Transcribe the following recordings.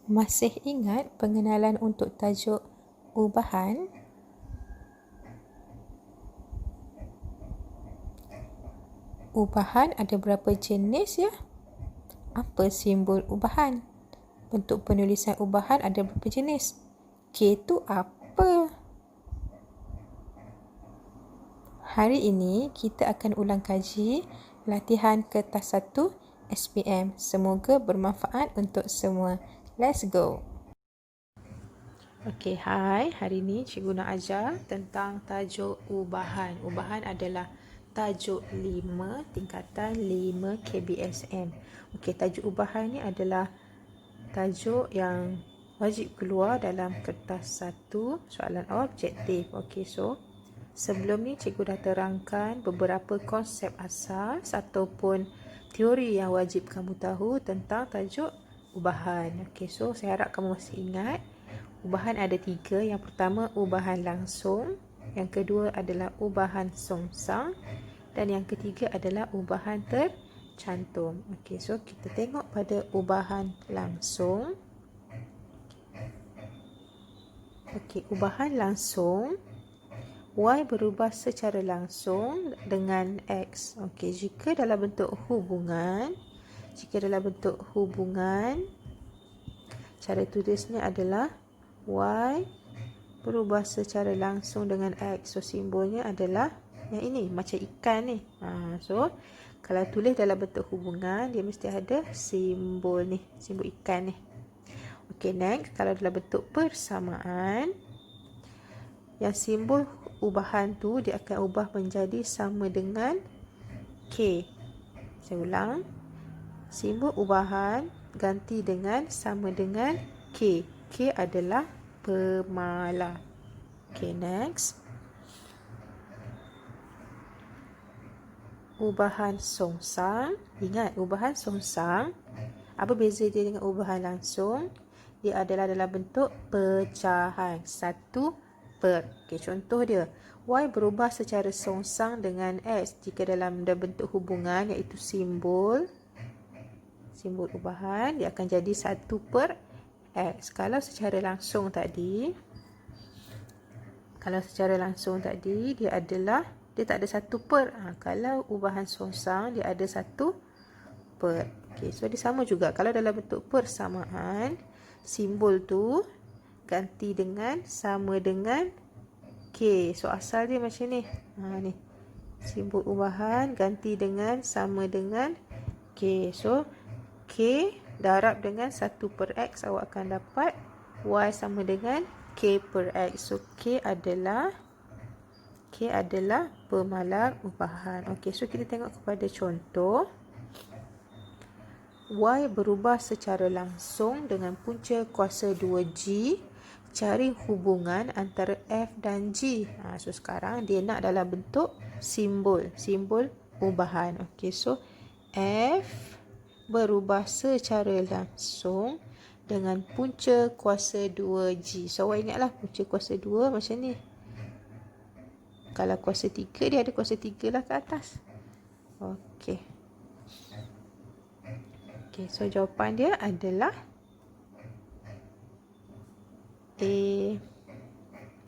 Masih ingat pengenalan untuk tajuk ubahan? Ubahan ada berapa jenis ya? Apa simbol ubahan? Bentuk penulisan ubahan ada berapa jenis? K tu apa? Hari ini kita akan ulang kaji latihan kertas 1 SPM. Semoga bermanfaat untuk semua. Let's go! Okey, hai. Hari ini cikgu nak ajar tentang tajuk ubahan. Ubahan adalah tajuk 5 tingkatan 5 KBSM. Okey, tajuk ubahan ni adalah tajuk yang wajib keluar dalam kertas 1 soalan objektif. Okey, so sebelum ni cikgu dah terangkan beberapa konsep asas ataupun teori yang wajib kamu tahu tentang tajuk ubahan. Okey, so saya harap kamu masih ingat. Ubahan ada 3. Yang pertama, ubahan langsung. Yang kedua adalah ubahan songsang. Dan yang ketiga adalah ubahan tercantum. Okey, so kita tengok pada ubahan langsung. Okey, ubahan langsung. Y berubah secara langsung dengan X. Okey, jika dalam bentuk hubungan, cara tulisnya adalah Y berubah secara langsung dengan X. So, simbolnya adalah yang ini, macam ikan ni. So, kalau tulis dalam bentuk hubungan, dia mesti ada simbol ni, simbol ikan ni. Okey, next. Kalau dalam bentuk persamaan, yang simbol ubahan tu, dia akan ubah menjadi sama dengan K. Saya ulang. Simbol ubahan ganti dengan sama dengan K. K adalah pemala. Okay, next. Ubahan songsang. Ingat, ubahan songsang, apa beza dia dengan ubahan langsung? Dia adalah dalam bentuk pecahan. 1/. Okay, contoh dia. Y berubah secara songsang dengan X jika dalam bentuk hubungan, iaitu simbol ubahan, dia akan jadi 1/X. Kalau secara langsung tadi, dia adalah, dia tak ada 1/. Kalau ubahan songsang, dia ada 1/. Okay, so dia sama juga. Kalau dalam bentuk persamaan, simbol tu ganti dengan sama dengan K. So asal dia macam ni. Ni. Simbol ubahan ganti dengan sama dengan K. So K darab dengan 1/X, awak akan dapat Y sama dengan K/X. So K adalah pemalar ubahan. Okey, so kita tengok kepada contoh. Y berubah secara langsung dengan punca kuasa 2G. Cari hubungan antara F dan G. So sekarang dia nak dalam bentuk simbol ubahan. Okey, so F berubah secara langsung dengan punca kuasa 2G. So awak ingatlah punca kuasa 2 macam ni. Kalau kuasa 3, dia ada kuasa 3 lah ke atas. Okey. Okey, so jawapan dia adalah A.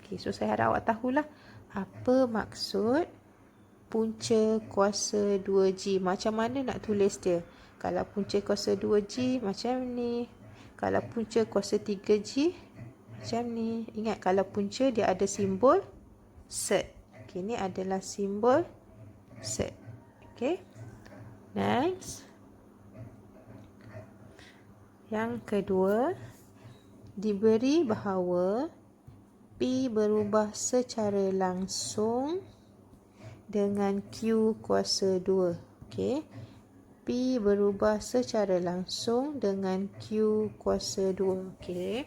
Okey, so saya harap awak tahulah apa maksud punca kuasa 2G. Macam mana nak tulis dia? Kalau punca kuasa 2G macam ni. Kalau punca kuasa 3G macam ni. Ingat, kalau punca dia ada simbol set. Okey, ni adalah simbol set. Okey. Next. Yang kedua, diberi bahawa P berubah secara langsung dengan Q kuasa 2. Okey. P berubah secara langsung dengan Q kuasa 2. Okey.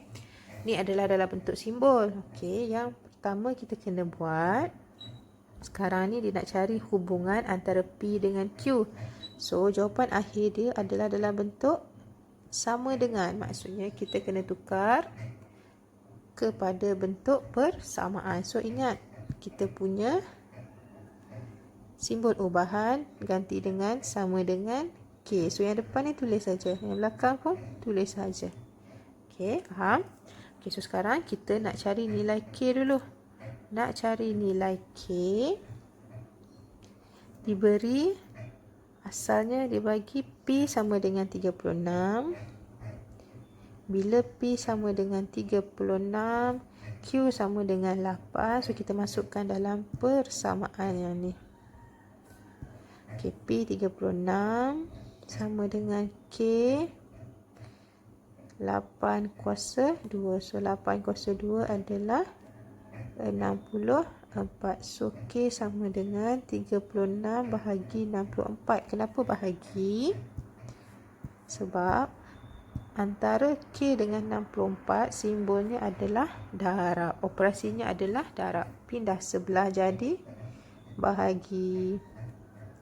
Ni adalah dalam bentuk simbol. Okey, yang pertama kita kena buat. Sekarang ni dia nak cari hubungan antara P dengan Q. So, jawapan akhir dia adalah dalam bentuk sama dengan. Maksudnya kita kena tukar kepada bentuk persamaan. So, ingat, kita punya simbol ubahan ganti dengan sama dengan K. So, yang depan ni tulis saja. Yang belakang pun tulis saja. Okey, faham? Okey, so sekarang kita nak cari nilai K dulu. Nak cari nilai K, diberi asalnya dibagi P sama dengan 36. Bila P sama dengan 36, Q sama dengan 8. So kita masukkan dalam persamaan yang ni. Okey, P 36 sama dengan K 8 kuasa 2. So 8 kuasa 2 adalah 64. So K sama dengan 36 bahagi 64. Kenapa bahagi? Sebab antara K dengan 64 simbolnya adalah darab. Operasinya adalah darab. Pindah sebelah jadi bahagi.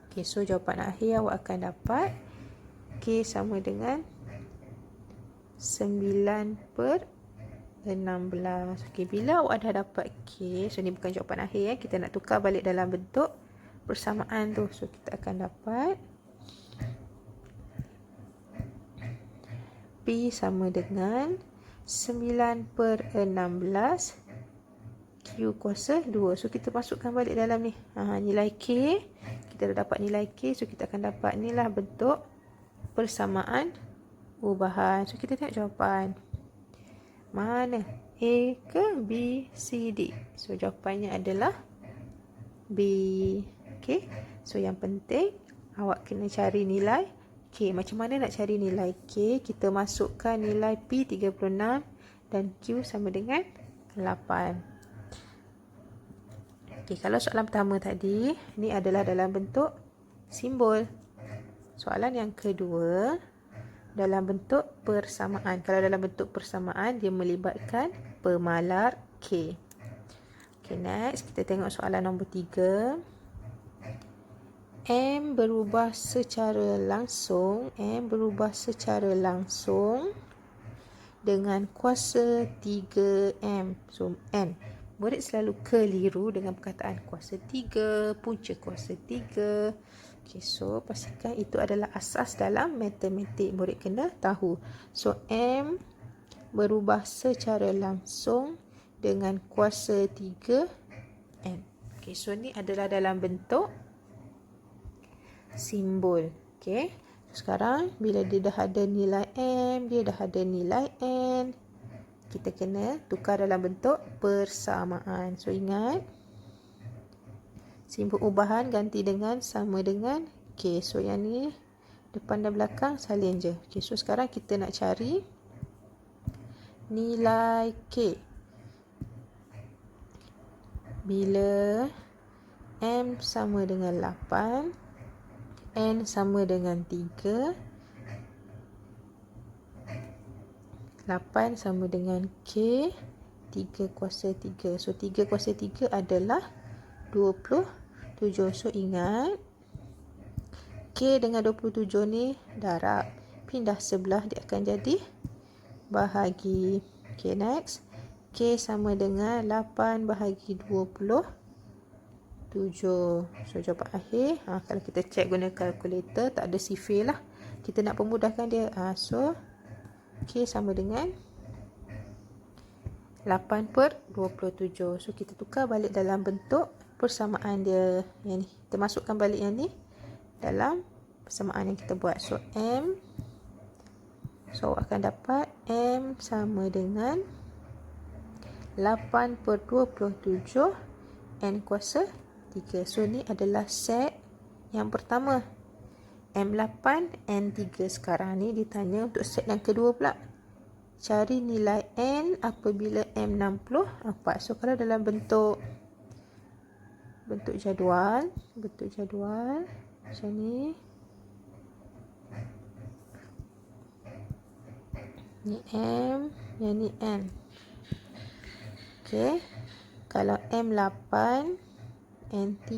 Okay, so jawapan akhir awak akan dapat K sama dengan 9/16. Okay, bila awak dah dapat K, so ni bukan jawapan akhir ya. Kita nak tukar balik dalam bentuk persamaan tu. So kita akan dapat P sama dengan 9/16 Q kuasa 2. So kita masukkan balik dalam ni. Nilai K, kita dah dapat nilai K. So kita akan dapat ni lah bentuk persamaan ubahan. So kita tengok jawapan. Mana? A ke B, C, D? So jawapannya adalah B. Okay. So yang penting awak kena cari nilai K. Macam mana nak cari nilai K? Kita masukkan nilai P 36 dan Q sama dengan 8. Okay, kalau soalan pertama tadi, ni adalah dalam bentuk simbol. Soalan yang kedua, dalam bentuk persamaan. Kalau dalam bentuk persamaan, dia melibatkan pemalar K. Okay, next, kita tengok soalan nombor 3. M berubah secara langsung dengan kuasa 3M. So, M. Murid selalu keliru dengan perkataan kuasa 3, punca kuasa 3. Okay, so pastikan itu adalah asas dalam matematik. Murid kena tahu. So, M berubah secara langsung dengan kuasa 3M. Okay, so ni adalah dalam bentuk simbol. Okay, so sekarang bila dia dah ada nilai M, dia dah ada nilai N, kita kena tukar dalam bentuk persamaan. So ingat, simbol ubahan ganti dengan sama dengan K. So yang ni depan dan belakang salin je. Okay, so sekarang kita nak cari nilai K. Bila M sama dengan 8, N sama dengan 3, 8 sama dengan K, 3 kuasa 3. So, 3 kuasa 3 adalah 27. So, ingat, K dengan 27 ni darab. Pindah sebelah, dia akan jadi bahagi. Okay, next. K sama dengan 8 bahagi 27. So, jawapan akhir. Kalau kita cek guna kalkulator, tak ada sifir lah. Kita nak pemudahkan dia. So, K sama dengan 8/27. So, kita tukar balik dalam bentuk persamaan dia. Yang ni. Kita masukkan balik yang ni dalam persamaan yang kita buat. So, M. So, akan dapat M sama dengan 8/27 N kuasa 3. So, ni adalah set yang pertama. M8, N3. Sekarang ni ditanya untuk set yang kedua pula. Cari nilai N apabila M64. So, kalau dalam bentuk jadual macam ni. Ni M, yang ni N. Okey. Kalau M8, N3.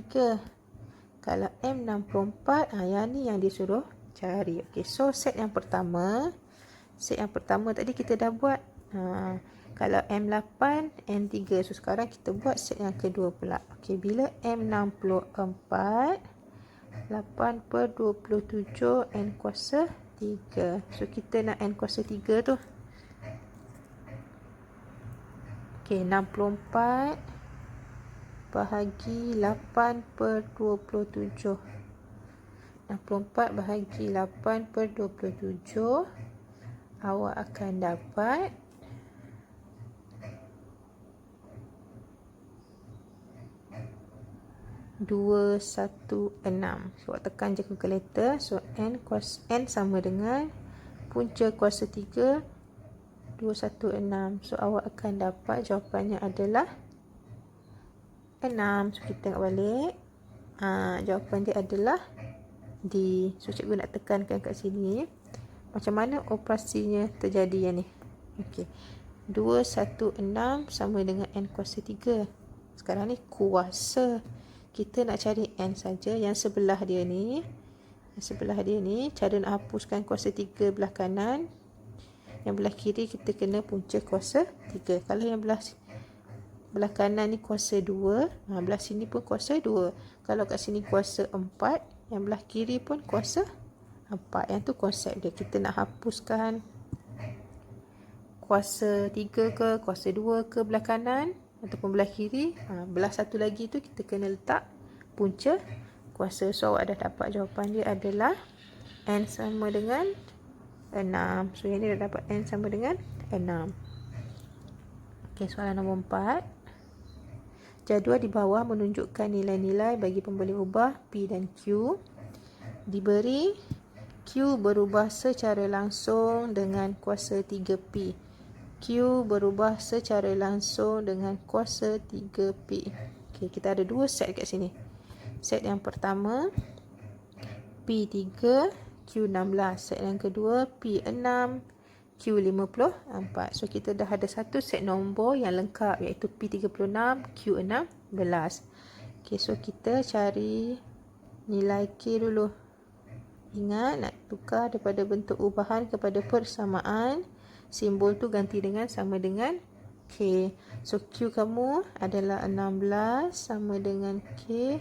Kalau M64, yang ni yang disuruh cari. Okey, so set yang pertama tadi kita dah buat. Kalau M8, N3. So sekarang kita buat set yang kedua pula. Okey, bila M64, 8/27 N kuasa 3. So kita nak N kuasa 3 tu. Okey, 64 bahagi 8/27. 64 bahagi 8/27. Awak akan dapat 216. So, awak tekan je kalkulator. So, N sama dengan punca kuasa 3, 216. So, awak akan dapat jawapannya adalah 6. So, kita tengok balik. Jawapan dia adalah D. So, cikgu nak tekankan kat sini. Macam mana operasinya terjadi yang ni? Okey. 216 sama dengan N kuasa 3. Sekarang ni kuasa. Kita nak cari N saja. Yang sebelah dia ni. Cara nak hapuskan kuasa 3 belah kanan. Yang belah kiri kita kena punca kuasa 3. Kalau yang belah kanan ni kuasa 2. Belah sini pun kuasa 2. Kalau kat sini kuasa 4. Yang belah kiri pun kuasa 4. Yang tu konsep dia. Kita nak hapuskan kuasa 3 ke, kuasa 2 ke belah kanan ataupun belah kiri. Belah satu lagi tu kita kena letak punca kuasa. So, awak dah dapat jawapan dia adalah N sama dengan 6. So, yang ni dah dapat N sama dengan 6. Okey, soalan nombor 4. Jadual di bawah menunjukkan nilai-nilai bagi pemboleh ubah P dan Q. Diberi Q berubah secara langsung dengan kuasa 3P. Q berubah secara langsung dengan kuasa 3P. Okey, kita ada dua set kat sini. Set yang pertama P3, Q16. Set yang kedua P6, Q54. So, kita dah ada satu set nombor yang lengkap iaitu P36, Q16. Okey, so kita cari nilai K dulu. Ingat nak tukar daripada bentuk ubahan kepada persamaan. Simbol tu ganti dengan sama dengan K. So, Q kamu adalah 16 sama dengan K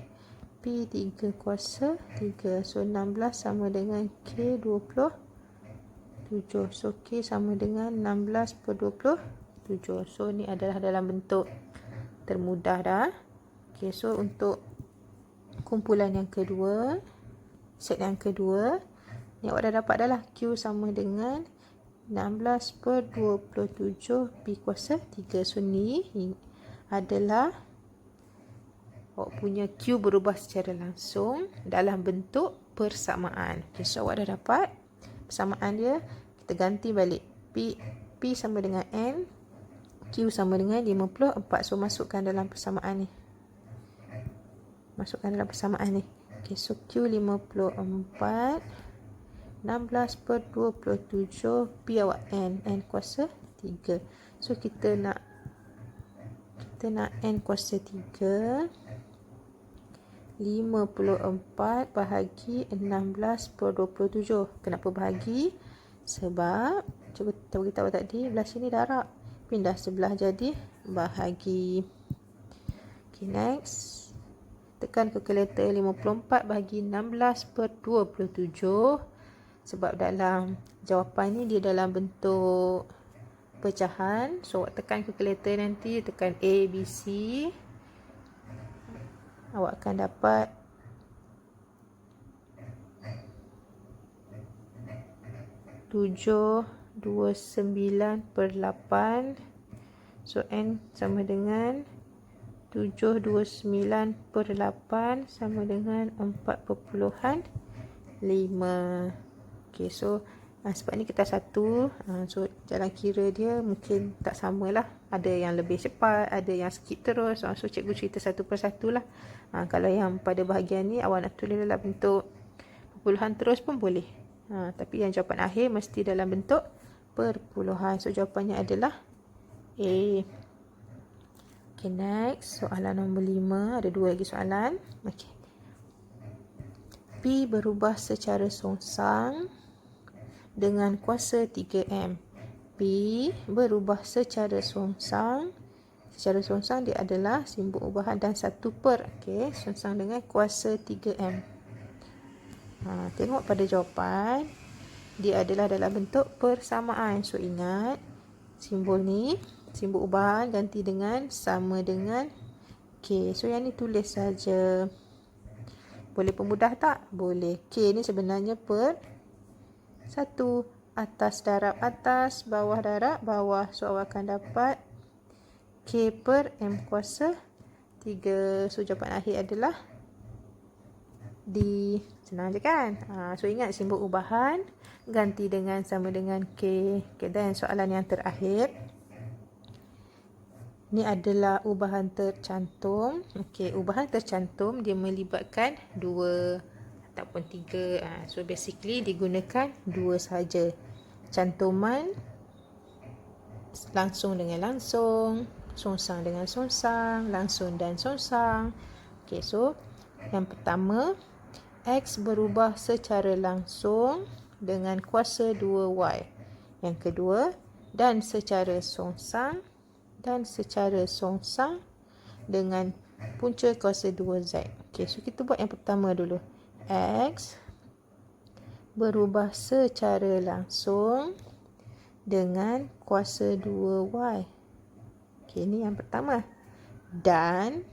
P3 kuasa 3. So, 16 sama dengan K 27. So, K sama dengan 16/27. So, ni adalah dalam bentuk termudah dah. Okay, so untuk kumpulan yang kedua, set yang kedua, ni awak dah dapat dah lah. Q sama dengan 16/27 P kuasa 3. So, ni adalah awak punya Q berubah secara langsung dalam bentuk persamaan. Okay, so awak dah dapat persamaan dia. Kita ganti balik. P sama dengan N, Q sama dengan 54. So, masukkan dalam persamaan ni. Okay, so Q 54, 16/27, P awak N kuasa 3. So, kita nak N kuasa 3, 54 bahagi 16/27. Kenapa bahagi? Sebab cuba kita beritahu tadi, belah sini darab, pindah sebelah jadi bahagi. Okay, next. Tekan kalkulator. 54 bahagi 16/27. Sebab dalam jawapan ni dia dalam bentuk pecahan. So, awak tekan kalkulator nanti, tekan A, B, C. Awak akan dapat 729/8. So, N sama dengan 729/8 sama dengan 4.5. Okay, so sebab ni kita satu. So, jalan kira dia mungkin tak samalah. Ada yang lebih cepat, ada yang sikit terus. So, cikgu cerita satu persatu lah. Kalau yang pada bahagian ni awak nak tulis dalam bentuk perpuluhan terus pun boleh. Tapi yang jawapan akhir mesti dalam bentuk perpuluhan. So, jawapannya adalah A. Okay, next. Soalan nombor 5. Ada dua lagi soalan. Okay. P berubah secara songsang dengan kuasa 3M. P berubah secara songsang. Secara songsang dia adalah simbol ubahan dan 1 per. Okay, songsang dengan kuasa 3M. Tengok pada jawapan. Dia adalah dalam bentuk persamaan. So, ingat simbol ni Simbol ubahan ganti dengan sama dengan K. So yang ni tulis saja. Boleh pemudah tak? Boleh. K ni sebenarnya per 1. Atas darab atas, bawah darab bawah. So awak akan dapat K per M kuasa 3. So jawapan akhir adalah D. Senang je kan? So ingat simbol ubahan ganti dengan sama dengan K. Okay, dan soalan yang terakhir. Ni adalah ubahan tercantum. Okey, ubahan tercantum dia melibatkan 2 ataupun 3. So basically digunakan 2 saja. Cantuman langsung dengan langsung, songsang dengan songsang, langsung dan songsang. Okey, so yang pertama, X berubah secara langsung dengan kuasa 2Y. Yang kedua, dan secara songsang dengan punca kuasa 2Z. Okey, so kita buat yang pertama dulu. X berubah secara langsung dengan kuasa 2Y. Okey, ini yang pertama. Dan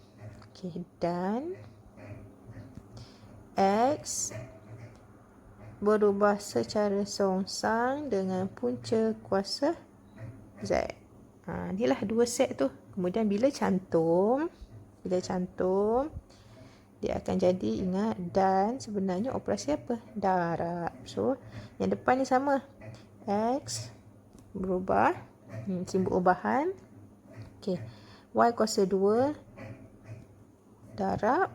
X berubah secara songsang dengan punca kuasa Z. Inilah 2 set tu. Kemudian bila cantum dia akan jadi, ingat, dan sebenarnya operasi apa? Darab. So yang depan ni sama. X berubah, simbol ubahan. Okey, Y kuasa 2 darab.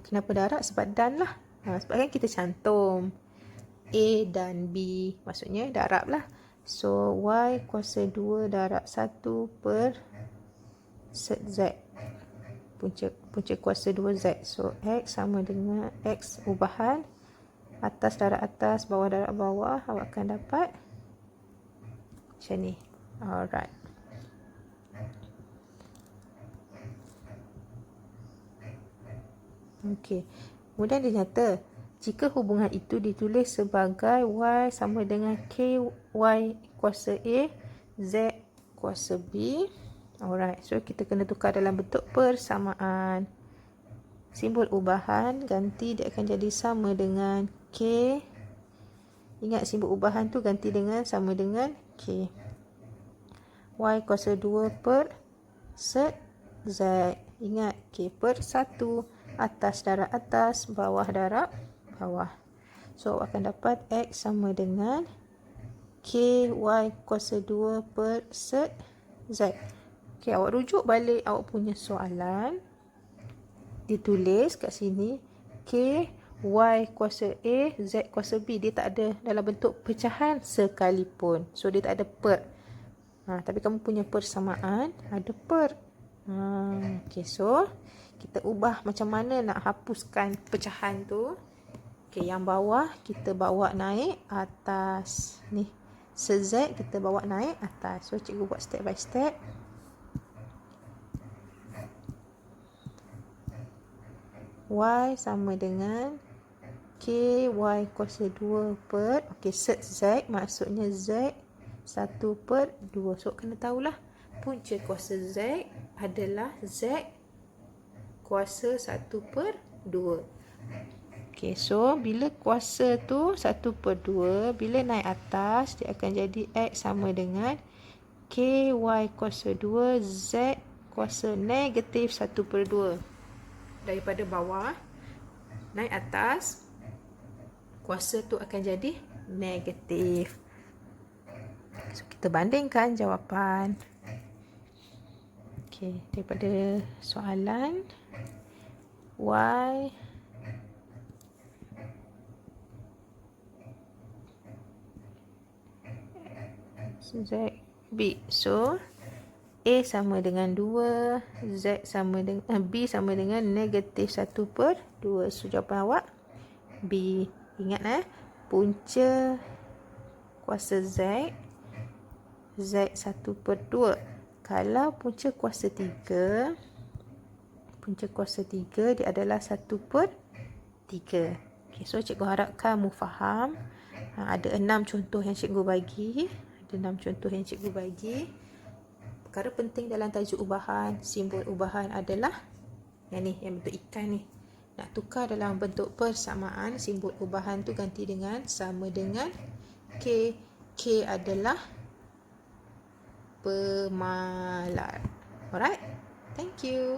Kenapa darab? Sebab dan lah. Sebab kan kita cantum A dan B, maksudnya darab lah. So Y kuasa 2 darab 1 per set Z, punca kuasa 2Z. So X sama dengan X ubahan, atas darab atas, bawah darab bawah. Awak akan dapat macam ni. Alright. Okey, kemudian dia nyata jika hubungan itu ditulis sebagai Y sama dengan KY kuasa A, Z kuasa B. Alright, so kita kena tukar dalam bentuk persamaan. Simbol ubahan ganti, dia akan jadi sama dengan K. Ingat simbol ubahan tu ganti dengan sama dengan K. Y kuasa 2 per set Z. Ingat K per 1. Atas darab atas, bawah darab bawah. So akan dapat X sama dengan KY kuasa 2 per set Z. Okay, awak rujuk balik awak punya soalan. Ditulis kat sini KY kuasa A, Z kuasa B. Dia tak ada dalam bentuk pecahan sekalipun. So dia tak ada per. Tapi kamu punya persamaan ada per. Okay, so kita ubah macam mana nak hapuskan pecahan tu. Okay, yang bawah kita bawa naik atas. Ni, se-Z kita bawa naik atas. So cikgu buat step by step. Y sama dengan KY kuasa 2 per, okay, set Z maksudnya Z 1 per 2. So kena tahulah punca kuasa Z adalah Z kuasa 1 per 2. Okay, so bila kuasa tu 1 per 2, bila naik atas dia akan jadi X sama dengan KY kuasa 2 Z kuasa negatif 1 per 2. Daripada bawah naik atas, kuasa tu akan jadi negatif. So kita bandingkan jawapan. Okey, daripada soalan Y Z B. So A sama dengan 2, Z sama dengan B sama dengan negatif 1 per 2. So jawapan awak B. Ingat punca kuasa Z 1 per 2. Kalau punca kuasa 3, dia adalah 1 per 3. Okay, so cikgu harap kamu faham. Ada 6 contoh yang cikgu bagi. perkara penting dalam tajuk ubahan, simbol ubahan adalah yang ni, yang bentuk ikan ni. Nak tukar dalam bentuk persamaan, simbol ubahan tu ganti dengan sama dengan K. K adalah pemalar. Alright, thank you.